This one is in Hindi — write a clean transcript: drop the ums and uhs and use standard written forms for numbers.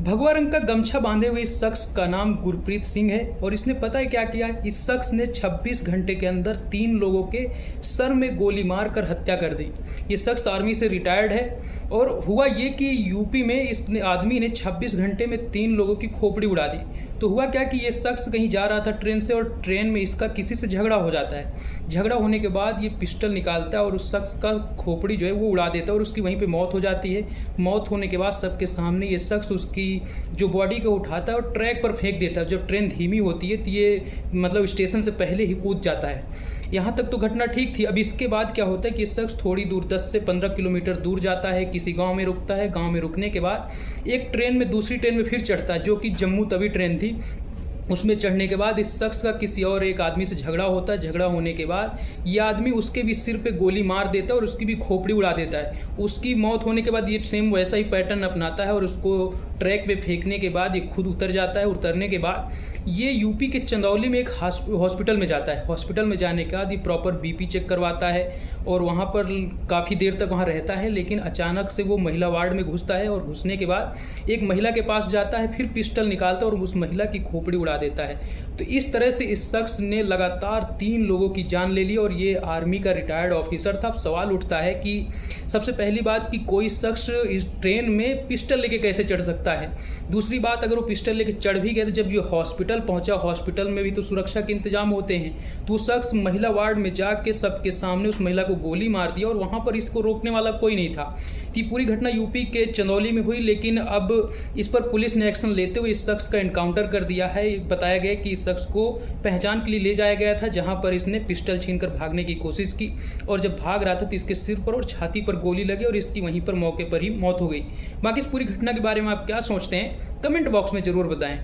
भगवा रंग का गमछा बांधे हुए इस शख्स का नाम गुरप्रीत सिंह है और इसने पता है क्या किया। इस शख्स ने 26 घंटे के अंदर 3 लोगों के सर में गोली मार कर हत्या कर दी। ये शख्स आर्मी से रिटायर्ड है और हुआ ये कि यूपी में इस आदमी ने 26 घंटे में 3 लोगों की खोपड़ी उड़ा दी। तो हुआ क्या कि ये शख्स कहीं जा रहा था ट्रेन से और ट्रेन में इसका किसी से झगड़ा हो जाता है। झगड़ा होने के बाद ये पिस्टल निकालता है और उस शख्स का खोपड़ी जो है वो उड़ा देता है और उसकी वहीं पे मौत हो जाती है। मौत होने के बाद सबके सामने ये शख्स उसकी जो बॉडी को उठाता है और ट्रैक पर फेंक देता है। जब ट्रेन धीमी होती है तो ये मतलब स्टेशन से पहले ही कूद जाता है। यहाँ तक तो घटना ठीक थी। अब इसके बाद क्या होता है कि ये शख्स थोड़ी दूर 10 से 15 किलोमीटर दूर जाता है, किसी गांव में रुकता है। गांव में रुकने के बाद एक ट्रेन में दूसरी ट्रेन में फिर चढ़ता है जो कि जम्मू तवी ट्रेन थी। उसमें चढ़ने के बाद इस शख्स का किसी और एक आदमी से झगड़ा होता है। झगड़ा होने के बाद ये आदमी उसके भी सिर पे गोली मार देता है और उसकी भी खोपड़ी उड़ा देता है। उसकी मौत होने के बाद ये सेम वैसा ही पैटर्न अपनाता है और उसको ट्रैक पे फेंकने के बाद ये खुद उतर जाता है। उतरने के बाद ये यूपी के चंदौली में एक हॉस्पिटल में जाता है। हॉस्पिटल में जाने के बाद ये प्रॉपर बीपी चेक करवाता है और वहाँ पर काफ़ी देर तक वहाँ रहता है। लेकिन अचानक से वो महिला वार्ड में घुसता है और घुसने के बाद एक महिला के पास जाता है, फिर पिस्टल निकालता है और उस महिला की खोपड़ी उड़ा देता है। तो इस तरह से इस शख्स ने लगातार 3 लोगों की जान ले ली और ये आर्मी का रिटायर्ड ऑफिसर था। अब सवाल उठता है कि सबसे पहली बात कि कोई शख्स इस ट्रेन में पिस्टल लेके कैसे चढ़ सकता है। दूसरी बात, अगर वो पिस्टल लेके चढ़ भी गए तो जब ये हॉस्पिटल पहुंचा, हॉस्पिटल में भी तो सुरक्षा के इंतजाम होते हैं। तो उस शख्स महिला वार्ड में जाके सबके सामने उस महिला को गोली मार दिया और वहाँ पर इसको रोकने वाला कोई नहीं था। कि पूरी घटना यूपी के चंदौली में हुई, लेकिन अब इस पर पुलिस ने एक्शन लेते हुए इस शख्स का एनकाउंटर कर दिया है। बताया गया कि इस शख्स को पहचान के लिए ले जाया गया था, जहां पर इसने पिस्टल छीनकर भागने की कोशिश की और जब भाग रहा था तो इसके सिर पर और छाती पर गोली लगी और इसकी वहीं पर मौके पर ही मौत हो गई। बाकी इस पूरी घटना के बारे में आप क्या सोचते हैं, कमेंट बॉक्स में जरूर बताएं।